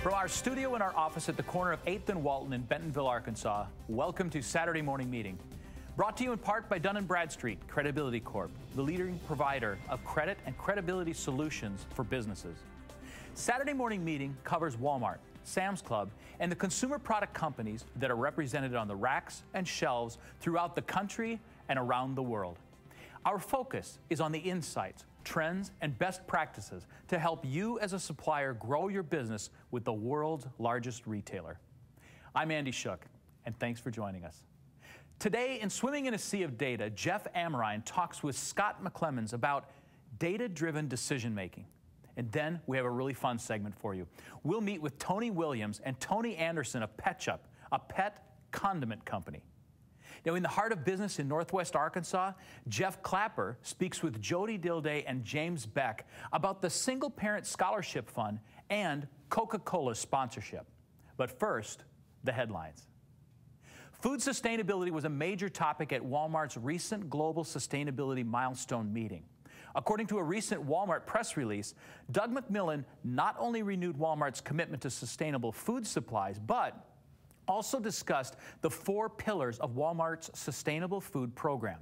From our studio in our office at the corner of 8th and Walton in Bentonville, Arkansas, welcome to Saturday Morning Meeting. Brought to you in part by Dun & Bradstreet Credibility Corp., the leading provider of credit and credibility solutions for businesses. Saturday Morning Meeting covers Walmart, Sam's Club, and the consumer product companies that are represented on the racks and shelves throughout the country and around the world. Our focus is on the insights, trends, and best practices to help you as a supplier grow your business with the world's largest retailer. I'm Andy Shook, and thanks for joining us. Today, in Swimming in a Sea of Data, Jeff Amrine talks with Scott McClemens about data-driven decision-making. And then we have a really fun segment for you. We'll meet with Tony Williams and Tony Anderson of Petchup, a pet condiment company. Now, in the heart of business in Northwest Arkansas, Jeff Clapper speaks with Jody Dilday and James Beck about the Single Parent Scholarship Fund and Coca-Cola's sponsorship. But first, the headlines. Food sustainability was a major topic at Walmart's recent Global Sustainability Milestone meeting. According to a recent Walmart press release, Doug McMillon not only renewed Walmart's commitment to sustainable food supplies, but also discussed the 4 pillars of Walmart's sustainable food program: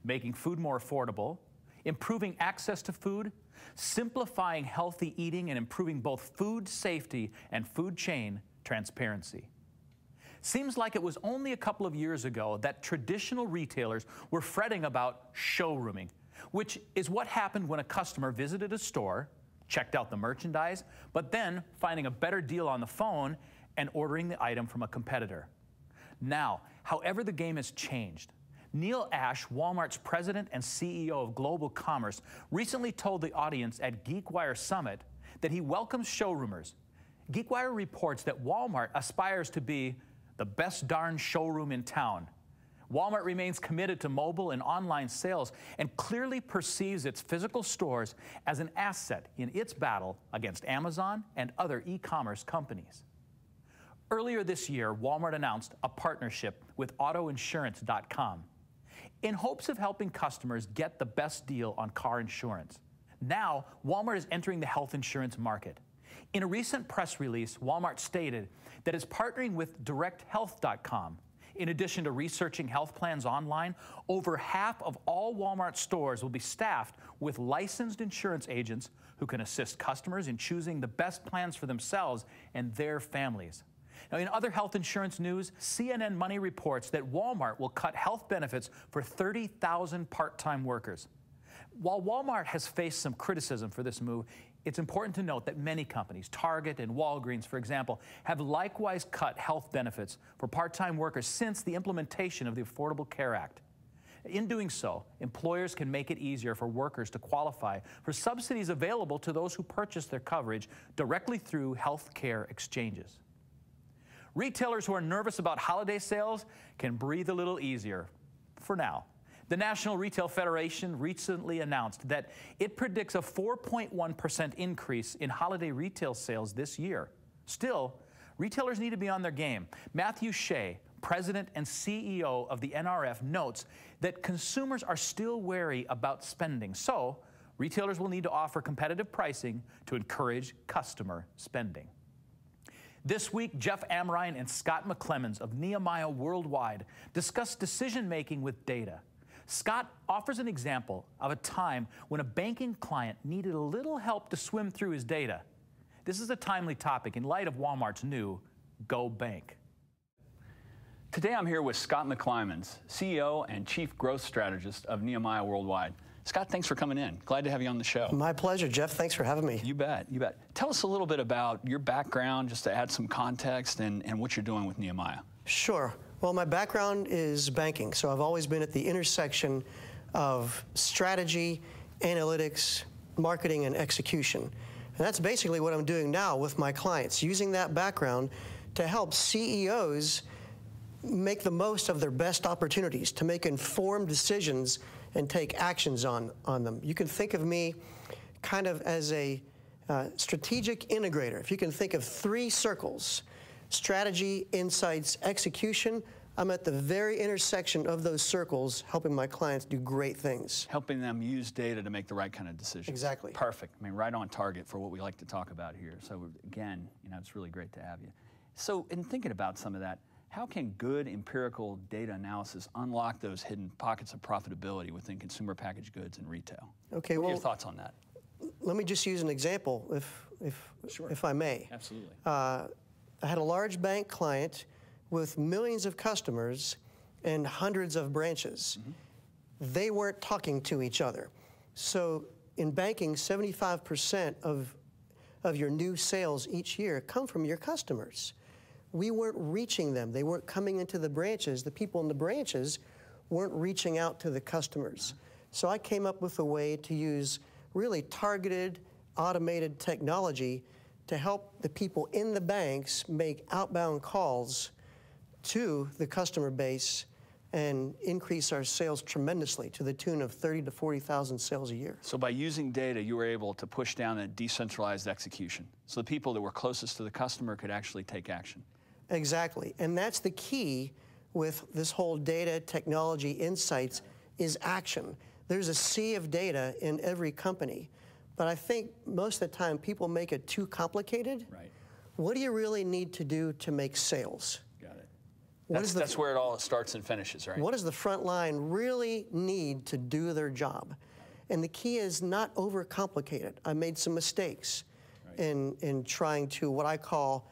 making food more affordable, improving access to food, simplifying healthy eating, and improving both food safety and food chain transparency. Seems like it was only a couple of years ago that traditional retailers were fretting about showrooming, which is what happened when a customer visited a store, checked out the merchandise, but then finding a better deal on the phone and ordering the item from a competitor. Now, however, the game has changed. Neil Ashe, Walmart's president and CEO of Global Commerce, recently told the audience at GeekWire Summit that he welcomes showroomers. GeekWire reports that Walmart aspires to be the best darn showroom in town. Walmart remains committed to mobile and online sales and clearly perceives its physical stores as an asset in its battle against Amazon and other e-commerce companies. Earlier this year, Walmart announced a partnership with AutoInsurance.com in hopes of helping customers get the best deal on car insurance. Now, Walmart is entering the health insurance market. In a recent press release, Walmart stated that it's partnering with DirectHealth.com. In addition to researching health plans online, over half of all Walmart stores will be staffed with licensed insurance agents who can assist customers in choosing the best plans for themselves and their families. Now, in other health insurance news, CNN Money reports that Walmart will cut health benefits for 30,000 part-time workers. While Walmart has faced some criticism for this move, it's important to note that many companies, Target and Walgreens, for example, have likewise cut health benefits for part-time workers since the implementation of the Affordable Care Act. In doing so, employers can make it easier for workers to qualify for subsidies available to those who purchase their coverage directly through health care exchanges. Retailers who are nervous about holiday sales can breathe a little easier for now. The National Retail Federation recently announced that it predicts a 4.1% increase in holiday retail sales this year. Still, retailers need to be on their game. Matthew Shea, president and CEO of the NRF, notes that consumers are still wary about spending, so retailers will need to offer competitive pricing to encourage customer spending. This week, Jeff Amrine and Scott McClemens of Nehemiah Worldwide discussed decision-making with data. Scott offers an example of a time when a banking client needed a little help to swim through his data. This is a timely topic in light of Walmart's new Go Bank. Today I'm here with Scott McClemens, CEO and Chief Growth Strategist of Nehemiah Worldwide. Scott, thanks for coming in. Glad to have you on the show. My pleasure, Jeff. Thanks for having me. You bet, you bet. Tell us a little bit about your background, just to add some context, and what you're doing with Nehemiah. Sure. Well, my background is banking, so I've always been at the intersection of strategy, analytics, marketing, and execution. And that's basically what I'm doing now with my clients, using that background to help CEOs make the most of their best opportunities, to make informed decisions and take actions on them. You can think of me kind of as a strategic integrator. If you can think of 3 circles: strategy, insights, execution, I'm at the very intersection of those circles, helping my clients do great things. Helping them use data to make the right kind of decisions. Exactly. Perfect. I mean, right on target for what we like to talk about here. So again, it's really great to have you. So in thinking about some of that, how can good empirical data analysis unlock those hidden pockets of profitability within consumer packaged goods and retail? Okay, what are your thoughts on that? Let me just use an example, if I may. Absolutely. I had a large bank client with millions of customers and hundreds of branches. Mm-hmm. They weren't talking to each other. So in banking, 75% of your new sales each year come from your customers. We weren't reaching them. They weren't coming into the branches. The people in the branches weren't reaching out to the customers. So I came up with a way to use really targeted, automated technology to help the people in the banks make outbound calls to the customer base and increase our sales tremendously to the tune of 30,000 to 40,000 sales a year. So by using data, you were able to push down a decentralized execution. So the people that were closest to the customer could actually take action. Exactly. And that's the key with this whole data, technology, insights, is action. There's a sea of data in every company. But I think most of the time people make it too complicated. Right. What do you really need to do to make sales? Got it. That's where it all starts and finishes, right? What does the front line really need to do their job? And the key is not overcomplicate it. I made some mistakes in trying to, what I call,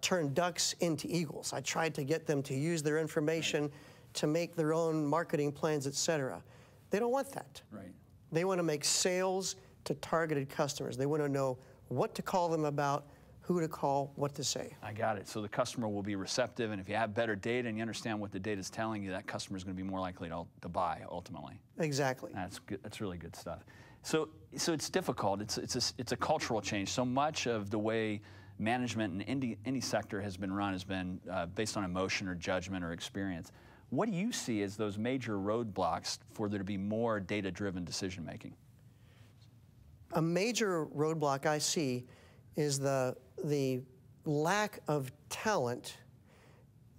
turn ducks into eagles. I tried to get them to use their information to make their own marketing plans, et cetera. They don't want that. Right. They want to make sales to targeted customers. They want to know what to call them about, who to call, what to say. I got it. So the customer will be receptive, and if you have better data and you understand what the data is telling you, that customer is going to be more likely to buy ultimately. Exactly. That's good. That's really good stuff. So it's difficult. It's a cultural change. So much of the way management in any sector has been run has been based on emotion or judgment or experience. What do you see as those major roadblocks for there to be more data-driven decision-making? A major roadblock I see is the lack of talent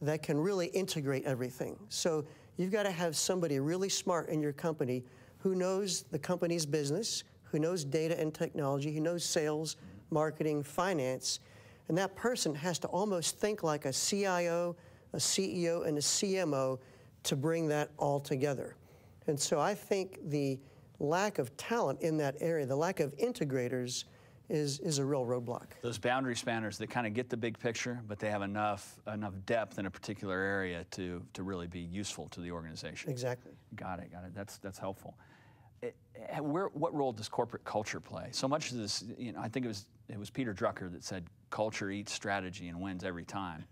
that can really integrate everything. So you've got to have somebody really smart in your company who knows the company's business, who knows data and technology, who knows sales, marketing, finance, and that person has to almost think like a CIO, a CEO, and a CMO to bring that all together. And so I think the lack of talent in that area, the lack of integrators, is a real roadblock. Those boundary spanners that kind of get the big picture, but they have enough depth in a particular area to really be useful to the organization. Exactly. Got it. That's helpful. What role does corporate culture play? So much of this, I think it was Peter Drucker that said, "Culture eats strategy and wins every time."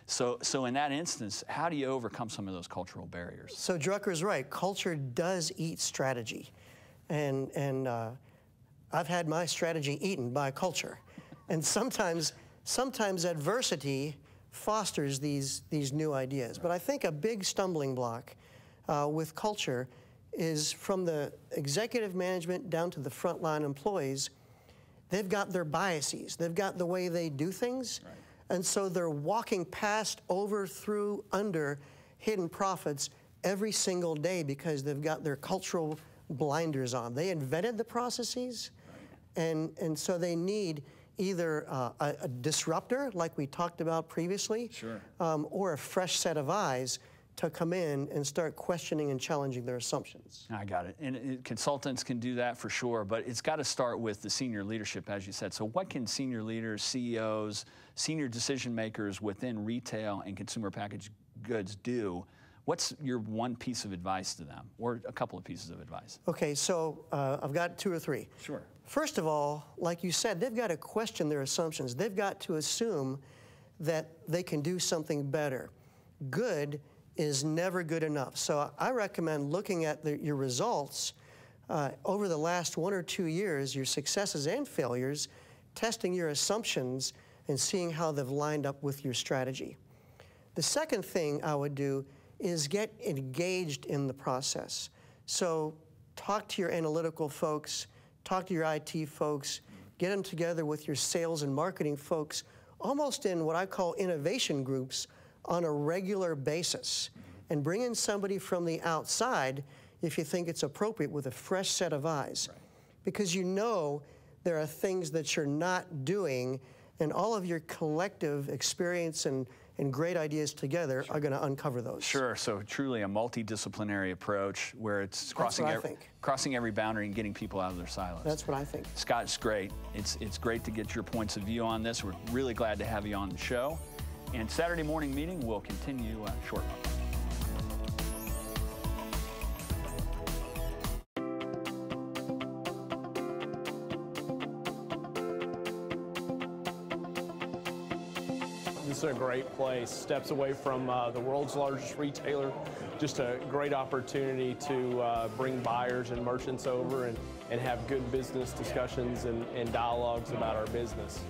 So in that instance, how do you overcome some of those cultural barriers? So Drucker's right. Culture does eat strategy, and I've had my strategy eaten by culture, and sometimes adversity fosters these new ideas. But I think a big stumbling block with culture is from the executive management down to the frontline employees. They've got their biases. They've got the way they do things. Right. And so they're walking past, over, through, under hidden profits every single day because they've got their cultural blinders on. They invented the processes, and so they need either a disruptor, like we talked about previously, sure, or a fresh set of eyes to come in and start questioning and challenging their assumptions. I got it. And consultants can do that for sure, but it's got to start with the senior leadership, as you said. So what can senior leaders, CEOs, senior decision makers within retail and consumer packaged goods do? What's your one piece of advice to them, or a couple of pieces of advice? Okay, so I've got two or three. Sure. First of all, like you said, they've got to question their assumptions. They've got to assume that they can do something better. Good is never good enough. So I recommend looking at your results over the last 1 or 2 years, your successes and failures, testing your assumptions and seeing how they've lined up with your strategy. The second thing I would do is get engaged in the process. So talk to your analytical folks, talk to your IT folks, get them together with your sales and marketing folks, almost in what I call innovation groups, on a regular basis and bring in somebody from the outside if you think it's appropriate with a fresh set of eyes. Right. Because you know there are things that you're not doing, and all of your collective experience and great ideas together are going to uncover those. Sure, so truly a multidisciplinary approach where it's crossing every boundary and getting people out of their silos. That's what I think. Scott, it's great. It's great to get your points of view on this. We're really glad to have you on the show. And Saturday morning meeting will continue shortly. This is a great place, steps away from the world's largest retailer. Just a great opportunity to bring buyers and merchants over and have good business discussions and dialogues about our business.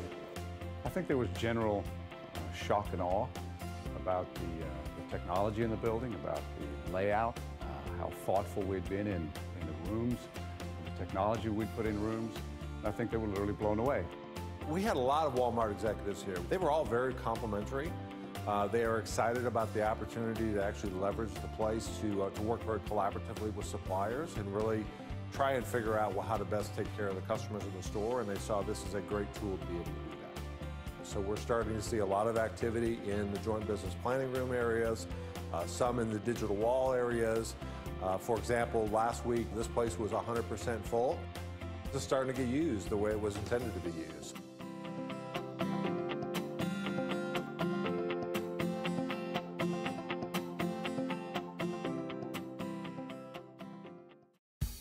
I think there was general shock and awe about the technology in the building, about the layout, how thoughtful we'd been in the rooms, the technology we'd put in rooms. I think they were literally blown away. We had a lot of Walmart executives here. They were all very complimentary. They are excited about the opportunity to actually leverage the place to work very collaboratively with suppliers and really try and figure out how to best take care of the customers in the store, and they saw this as a great tool to be able to do that. So we're starting to see a lot of activity in the joint business planning room areas, some in the digital wall areas. For example, last week this place was 100% full. It's starting to get used the way it was intended to be used.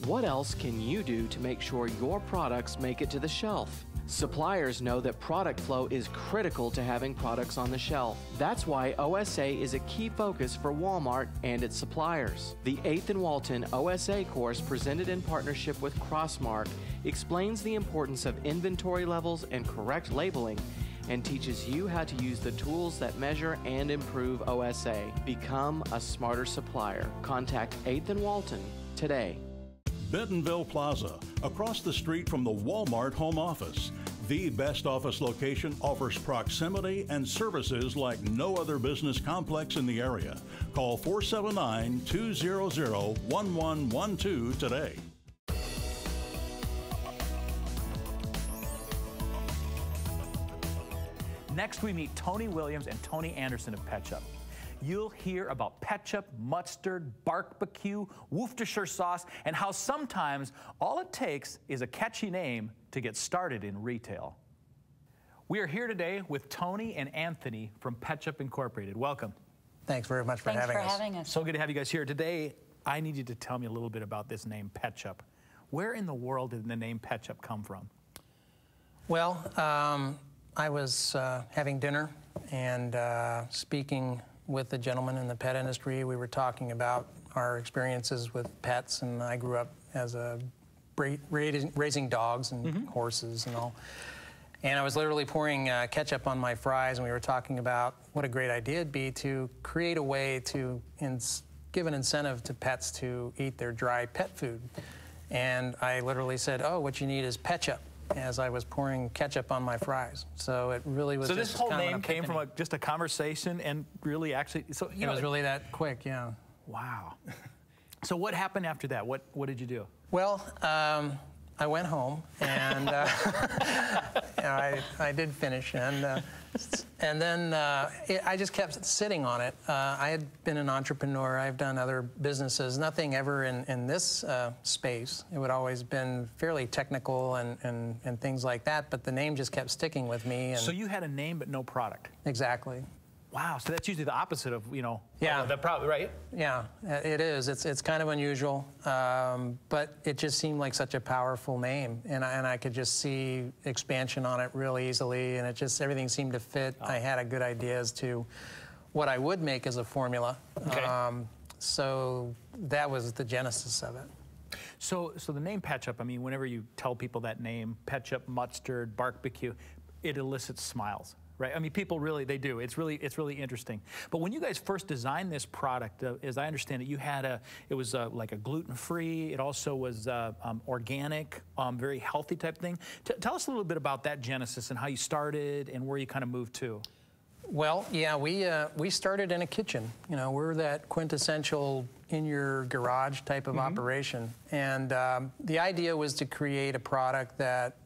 What else can you do to make sure your products make it to the shelf? Suppliers know that product flow is critical to having products on the shelf. That's why OSA is a key focus for Walmart and its suppliers. The 8th and Walton OSA course, presented in partnership with Crossmark, explains the importance of inventory levels and correct labeling, and teaches you how to use the tools that measure and improve OSA. Become a smarter supplier. Contact 8th and Walton today. Bentonville Plaza, across the street from the Walmart home office. The best office location offers proximity and services like no other business complex in the area. Call 479-200-1112 today. Next, we meet Tony Williams and Tony Anderson of Petchup. You'll hear about Petchup, mustard, barbecue, Worcestershire sauce, and how sometimes all it takes is a catchy name to get started in retail. We are here today with Tony and Anthony from Petchup Incorporated. Welcome. Thanks very much for having us. Thanks for having us. So good to have you guys here. Today, I need you to tell me a little bit about this name, Petchup. Where in the world did the name Petchup come from? Well, I was having dinner and speaking with a gentleman in the pet industry. We were talking about our experiences with pets, and I grew up as raising dogs and horses and all. And I was literally pouring ketchup on my fries, and we were talking about what a great idea it'd be to create a way to give an incentive to pets to eat their dry pet food. And I literally said, oh, what you need is Petchup, as I was pouring ketchup on my fries. So it really was. So this whole name came from just a conversation, and really actually, so it was really that quick, yeah. Wow. So what happened after that? What did you do? Well, I went home, and I did finish, and then I just kept sitting on it. I had been an entrepreneur. I've done other businesses. Nothing ever in this space. It would always been fairly technical and things like that. But the name just kept sticking with me. And so you had a name but no product. Exactly. Wow. So that's usually the opposite of Yeah. The product, right? Yeah, it is. It's kind of unusual, but it just seemed like such a powerful name, and I could just see expansion on it real easily, and everything seemed to fit. I had a good idea as to what I would make as a formula. Okay. So that was the genesis of it. So the name Petchup, I mean, whenever you tell people that name, Petchup, mustard, barbecue, it elicits smiles. Right, I mean, people really, they do. It's really interesting. But when you guys first designed this product, as I understand it, you had it was like a gluten-free. It also was organic, very healthy type thing. Tell us a little bit about that genesis and how you started and where you kind of moved to. Well, yeah, we started in a kitchen. You know, we're that quintessential in your garage type of operation, and the idea was to create a product that,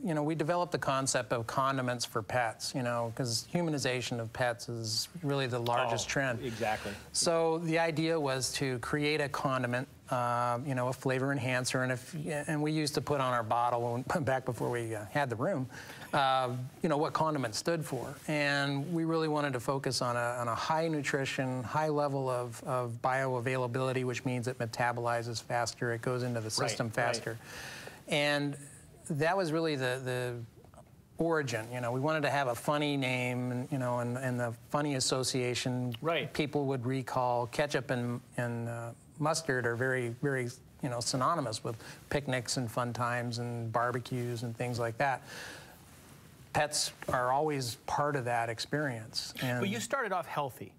you know, we developed the concept of condiments for pets. You know, because humanization of pets is really the largest trend. Exactly. So the idea was to create a condiment. You know, a flavor enhancer, and we used to put on our bottle back before we had the room, you know, what condiment stood for, and we really wanted to focus on a high nutrition, high level of bioavailability, which means it metabolizes faster, it goes into the system faster, and that was really the origin. You know, we wanted to have a funny name, and, you know, and the funny association people would recall. Ketchup and mustard are very, very, you know, synonymous with picnics and fun times and barbecues and things like that. Pets are always part of that experience. And but you started off healthy,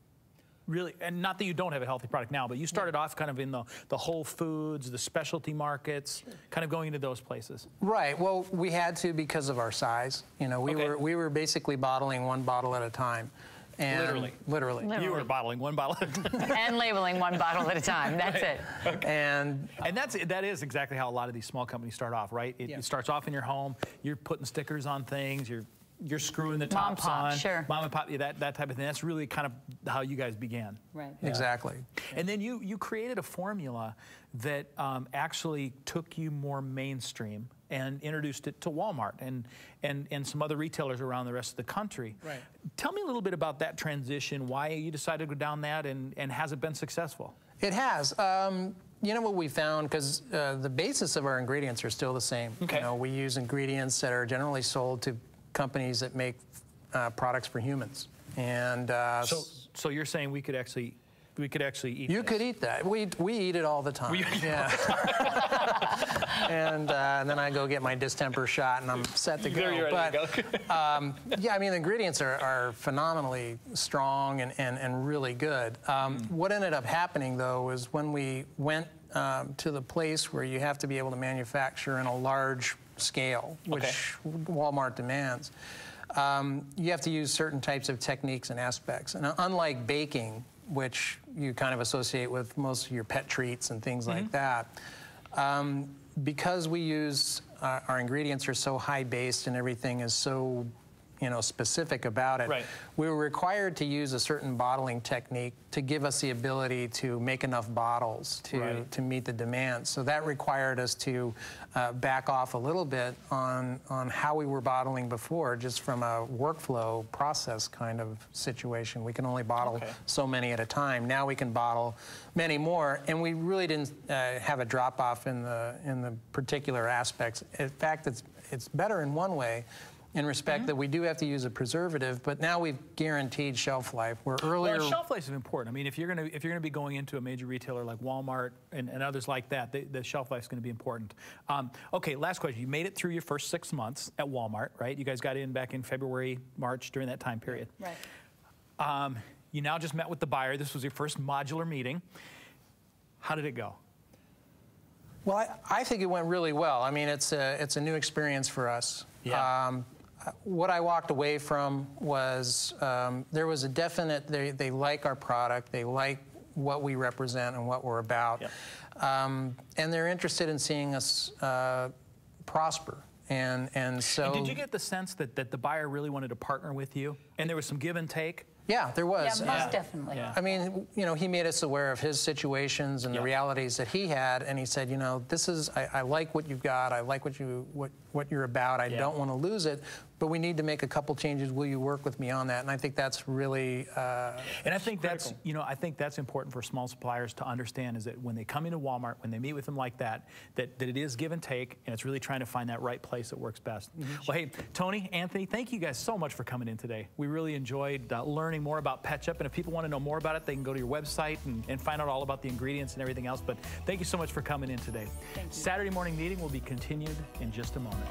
really, and not that you don't have a healthy product now, but you started off kind of in the Whole Foods, the specialty markets, kind of going into those places. Right. Well, we had to because of our size. You know, we were basically bottling one bottle at a time. And literally. You were bottling one bottle at a time. And labeling one bottle at a time. That's it. Okay. And that is exactly how a lot of these small companies start off, right? It starts off in your home. You're putting stickers on things. You're screwing the tops on. Sure. Mom and pop, that type of thing. That's really kind of how you guys began. Right. Yeah. Exactly. And then you created a formula that actually took you more mainstream and introduced it to Walmart and some other retailers around the rest of the country. Right. Tell me a little bit about that transition, why you decided to go down that, and has it been successful? It has. You know what we found, because the basis of our ingredients are still the same. Okay. You know, we use ingredients that are generally sold to companies that make products for humans. And so you're saying we could actually eat You could eat that. We eat it all the time. Yeah. And then I go get my distemper shot, and I'm set to go. You're ready to go. Yeah, I mean, the ingredients are phenomenally strong and really good. What ended up happening, though, was when we went to the place where you have to be able to manufacture in a large scale, which Walmart demands, you have to use certain types of techniques and aspects. And unlike baking, which you kind of associate with most of your pet treats and things like that, because we use our ingredients are so high-based and everything is so, you know, specific about it, we were required to use a certain bottling technique to give us the ability to make enough bottles to meet the demand. So that required us to back off a little bit on how we were bottling before, just from a workflow process kind of situation. We can only bottle so many at a time. Now we can bottle many more, and we really didn't have a drop-off in the particular aspects. In fact, it's better in one way, in respect that we do have to use a preservative, but now we've guaranteed shelf life. Where earlier, well, shelf life is important. I mean, if you're gonna be going into a major retailer like Walmart and others like that, the shelf life is going to be important. Okay, last question. You made it through your first 6 months at Walmart, right? You guys got in back in February, March, during that time period. Right. You now just met with the buyer. This was your first modular meeting. How did it go? Well, I think it went really well. I mean, it's a new experience for us. Yeah. What I walked away from was there was a definite, they like our product, they like what we represent and what we're about, and they're interested in seeing us prosper. And so. And did you get the sense that the buyer really wanted to partner with you, and there was some give and take? Yeah, there was. Yeah, most definitely. Yeah. I mean, you know, he made us aware of his situations and the realities that he had, and he said, you know, this is, I like what you've got, I like what you're about, I don't want to lose it, but we need to make a couple changes. Will you work with me on that? And I think that's really and I think critical. I think that's important for small suppliers to understand, is that when they come into Walmart, when they meet with them like that it is give and take, and it's really trying to find that right place that works best. Well, hey, Tony, Anthony, thank you guys so much for coming in today. We really enjoyed learning more about Petchup, and if people want to know more about it, they can go to your website and find out all about the ingredients and everything else. But thank you so much for coming in today. Saturday morning meeting will be continued in just a moment.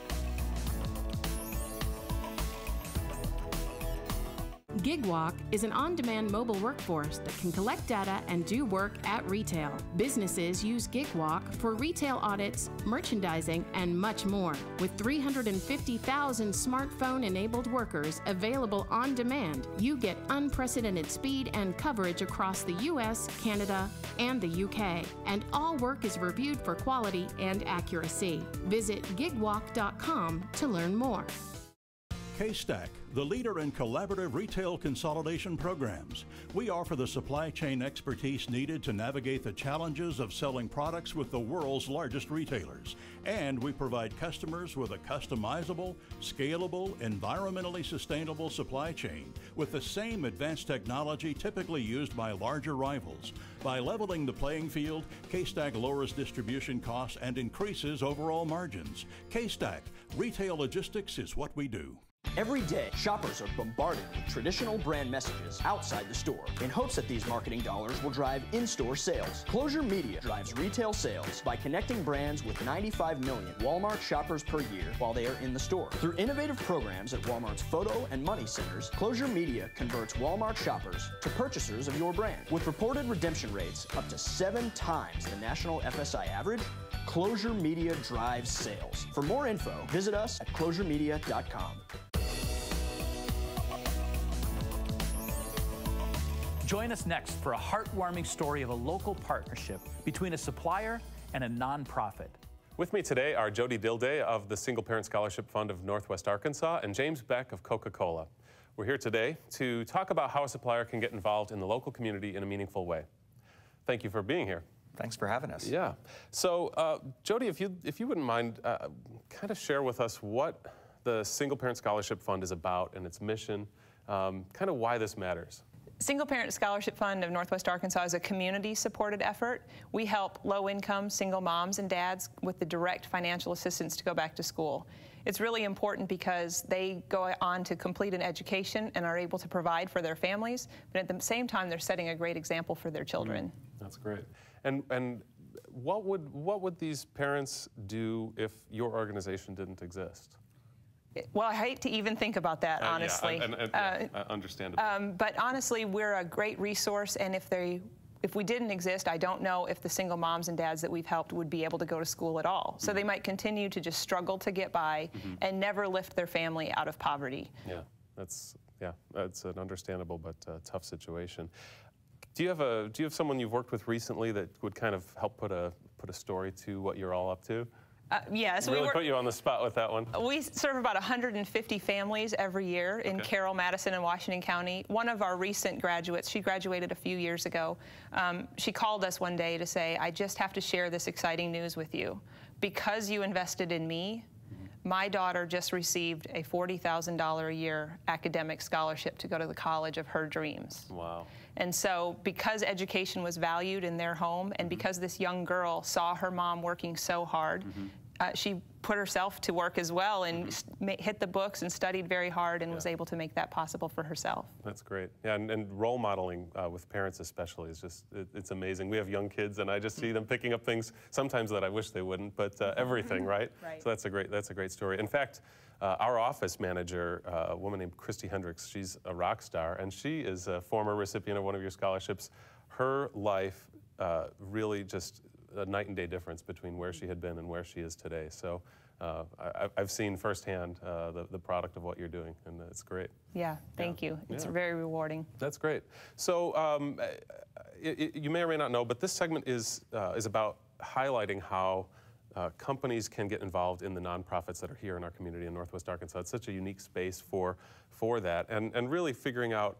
GigWalk is an on-demand mobile workforce that can collect data and do work at retail. Businesses use GigWalk for retail audits, merchandising, and much more. With 350,000 smartphone-enabled workers available on demand, you get unprecedented speed and coverage across the U.S., Canada, and the UK. And all work is reviewed for quality and accuracy. Visit gigwalk.com to learn more. K-Stack, the leader in collaborative retail consolidation programs. We offer the supply chain expertise needed to navigate the challenges of selling products with the world's largest retailers. And we provide customers with a customizable, scalable, environmentally sustainable supply chain with the same advanced technology typically used by larger rivals. By leveling the playing field, K-Stack lowers distribution costs and increases overall margins. K-Stack, retail logistics is what we do. Every day, shoppers are bombarded with traditional brand messages outside the store in hopes that these marketing dollars will drive in-store sales. Closure Media drives retail sales by connecting brands with 95 million Walmart shoppers per year while they are in the store. Through innovative programs at Walmart's photo and money centers, Closure Media converts Walmart shoppers to purchasers of your brand. With reported redemption rates up to 7 times the national FSI average, Closure Media drives sales. For more info, visit us at closuremedia.com. Join us next for a heartwarming story of a local partnership between a supplier and a nonprofit. With me today are Jody Dilday of the Single Parent Scholarship Fund of Northwest Arkansas and James Beck of Coca-Cola. We're here today to talk about how a supplier can get involved in the local community in a meaningful way. Thank you for being here. Thanks for having us. Yeah. So, Jody, if you wouldn't mind, kind of share with us what the Single Parent Scholarship Fund is about and its mission, kind of why this matters. Single Parent Scholarship Fund of Northwest Arkansas is a community-supported effort. We help low-income single moms and dads with the direct financial assistance to go back to school. It's really important because they go on to complete an education and are able to provide for their families, but at the same time, they're setting a great example for their children. That's great. And what would these parents do if your organization didn't exist? Well, I hate to even think about that, honestly. Understandable. But honestly, we're a great resource, and if we didn't exist, I don't know if the single moms and dads that we've helped would be able to go to school at all. So they might continue to just struggle to get by and never lift their family out of poverty. Yeah, that's an understandable but tough situation. Do you have someone you've worked with recently that would kind of help put a story to what you're all up to? Yes. Really put you on the spot with that one. We serve about 150 families every year in Carroll, Madison, and Washington County. One of our recent graduates, she graduated a few years ago, she called us one day to say, I just have to share this exciting news with you. Because you invested in me, my daughter just received a $40,000 a year academic scholarship to go to the college of her dreams. Wow. And so because education was valued in their home and because this young girl saw her mom working so hard, she put herself to work as well and hit the books and studied very hard and was able to make that possible for herself. That's great. Yeah, and role modeling with parents especially is just, it's amazing. We have young kids and I just see them picking up things sometimes that I wish they wouldn't, but everything, right? So that's a great story. In fact, our office manager, a woman named Christy Hendricks, she's a rock star, and she is a former recipient of one of your scholarships. Her life really just a night and day difference between where she had been and where she is today. So I've seen firsthand the product of what you're doing, and it's great. Yeah, thank you. It's very rewarding. That's great. So you may or may not know, but this segment is about highlighting how companies can get involved in the nonprofits that are here in our community in Northwest Arkansas. It's such a unique space for that, and really figuring out,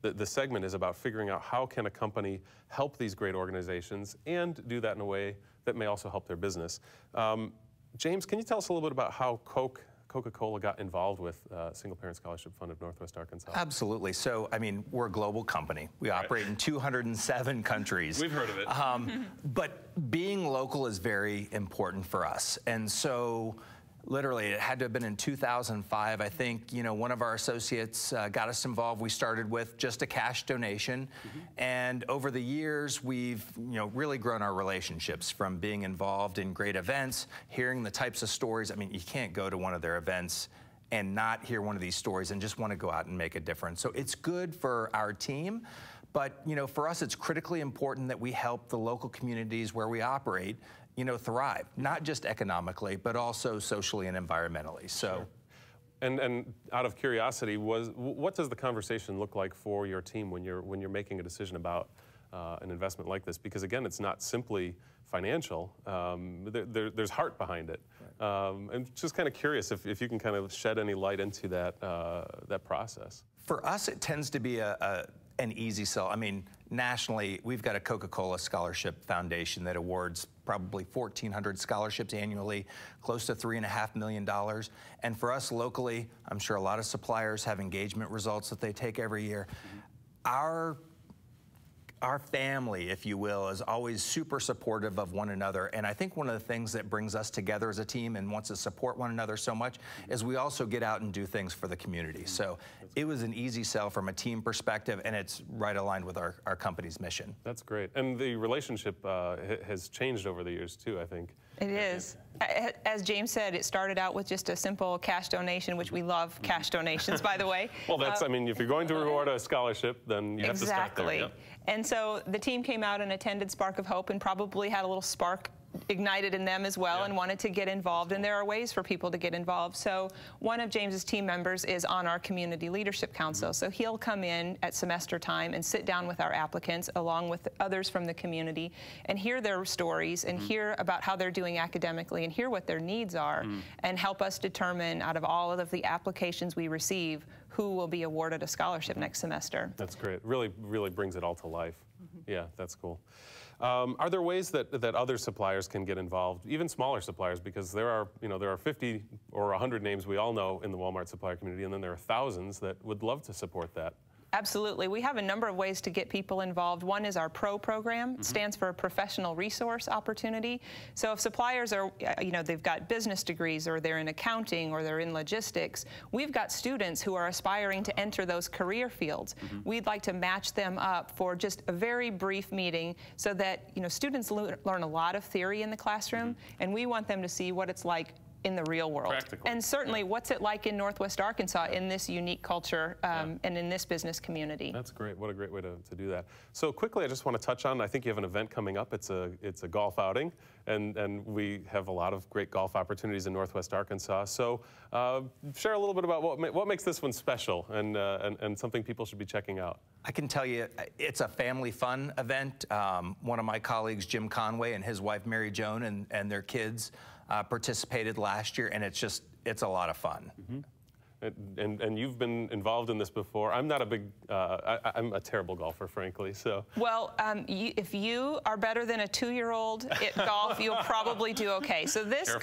the segment is about figuring out how can a company help these great organizations and do that in a way that may also help their business. James, can you tell us a little bit about how Coca-Cola got involved with Single Parent Scholarship Fund of Northwest Arkansas? Absolutely. So, I mean, we're a global company. We operate in 207 countries. We've heard of it. But being local is very important for us. And so, literally, it had to have been in 2005. I think, one of our associates got us involved. We started with just a cash donation. And over the years, we've, really grown our relationships from being involved in great events, hearing the types of stories. I mean, you can't go to one of their events and not hear one of these stories and just want to go out and make a difference. So it's good for our team, but for us it's critically important that we help the local communities where we operate, thrive, not just economically, but also socially and environmentally. So. Sure. And out of curiosity, what does the conversation look like for your team when you're making a decision about an investment like this? Because again, it's not simply financial. There's heart behind it. Right. And just kind of curious if you can kind of shed any light into that process. For us, it tends to be an easy sell. I mean, nationally, we've got a Coca-Cola Scholarship Foundation that awards probably 1,400 scholarships annually, close to $3.5 million. And for us locally, I'm sure a lot of suppliers have engagement results that they take every year. Our family, if you will, is always super supportive of one another. And I think one of the things that brings us together as a team and wants to support one another so much is we also get out and do things for the community. So it was an easy sell from a team perspective, and it's right aligned with our company's mission. That's great. And the relationship has changed over the years too, I think. It is. As James said, it started out with just a simple cash donation, which we love cash donations, by the way. Well, that's, I mean, if you're going to reward a scholarship, then you have to start there. Exactly. And so the team came out and attended Spark of Hope and probably had a little spark ignited in them as well and wanted to get involved. And there are ways for people to get involved. So one of James's team members is on our Community Leadership Council. So he'll come in at semester time and sit down with our applicants along with others from the community and hear their stories and hear about how they're doing academically and hear what their needs are and help us determine out of all of the applications we receive who will be awarded a scholarship next semester. That's great. Really, really brings it all to life. Yeah, that's cool. Are there ways that other suppliers can get involved, even smaller suppliers? Because there are 50 or 100 names we all know in the Walmart supplier community, and then there are thousands that would love to support that. Absolutely. We have a number of ways to get people involved. One is our PRO program. It stands for Professional Resource Opportunity. So if suppliers are, they've got business degrees or they're in accounting or they're in logistics, we've got students who are aspiring to enter those career fields. We'd like to match them up for just a very brief meeting so that, students learn a lot of theory in the classroom, and we want them to see what it's like in the real world. Practical. And certainly what's it like in Northwest Arkansas in this unique culture and in this business community. That's great. What a great way to do that. So quickly, I just want to touch on, I think you have an event coming up. It's a golf outing, and we have a lot of great golf opportunities in Northwest Arkansas. So share a little bit about what makes this one special and something people should be checking out. I can tell you it's a family fun event. One of my colleagues, Jim Conway, and his wife, Mary Joan, and their kids participated last year, and it's a lot of fun. And you've been involved in this before. I'm not a big, I'm a terrible golfer, frankly, so. Well, if you are better than a 2-year-old at golf, you'll probably do okay. So this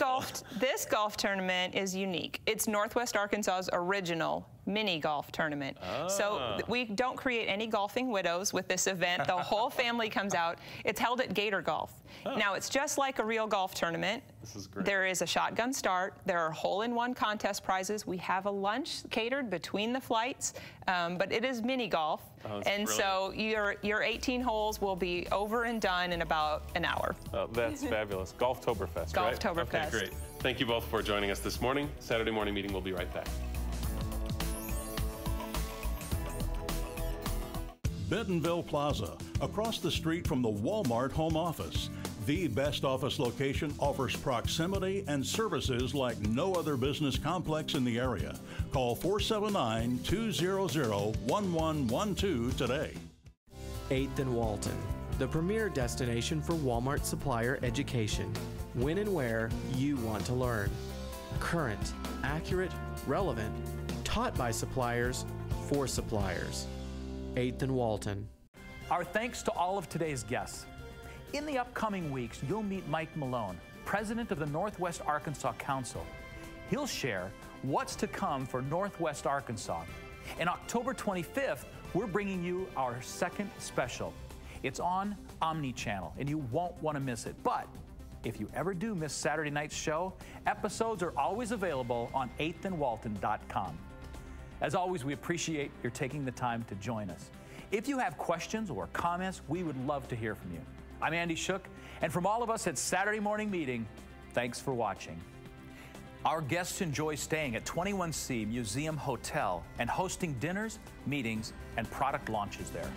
golf tournament is unique. It's Northwest Arkansas's original mini golf tournament. So we don't create any golfing widows with this event. The whole family comes out. It's held at Gator Golf. Now, it's just like a real golf tournament. This is great. There is a shotgun start. There are hole-in-one contest prizes. We have a lunch catered between the flights, but it is mini golf. And so your 18 holes will be over and done in about an hour. That's fabulous. Golftoberfest, right? Golftoberfest. Okay, great. Thank you both for joining us this morning. Saturday morning meeting, we'll be right back. Bentonville Plaza, across the street from the Walmart home office. The best office location offers proximity and services like no other business complex in the area. Call 479-200-1112 today. 8th and Walton, the premier destination for Walmart supplier education. When and where you want to learn. Current, accurate, relevant, taught by suppliers for suppliers. 8th and Walton. Our thanks to all of today's guests. In the upcoming weeks, you'll meet Mike Malone, president of the Northwest Arkansas Council. He'll share what's to come for Northwest Arkansas. And October 25th, we're bringing you our second special. It's on Omni-Channel, and you won't want to miss it. But if you ever do miss Saturday night's show, episodes are always available on 8thandwalton.com. As always, we appreciate your taking the time to join us. If you have questions or comments, we would love to hear from you. I'm Andy Shook, and from all of us at Saturday Morning Meeting, thanks for watching. Our guests enjoy staying at 21C Museum Hotel and hosting dinners, meetings, and product launches there.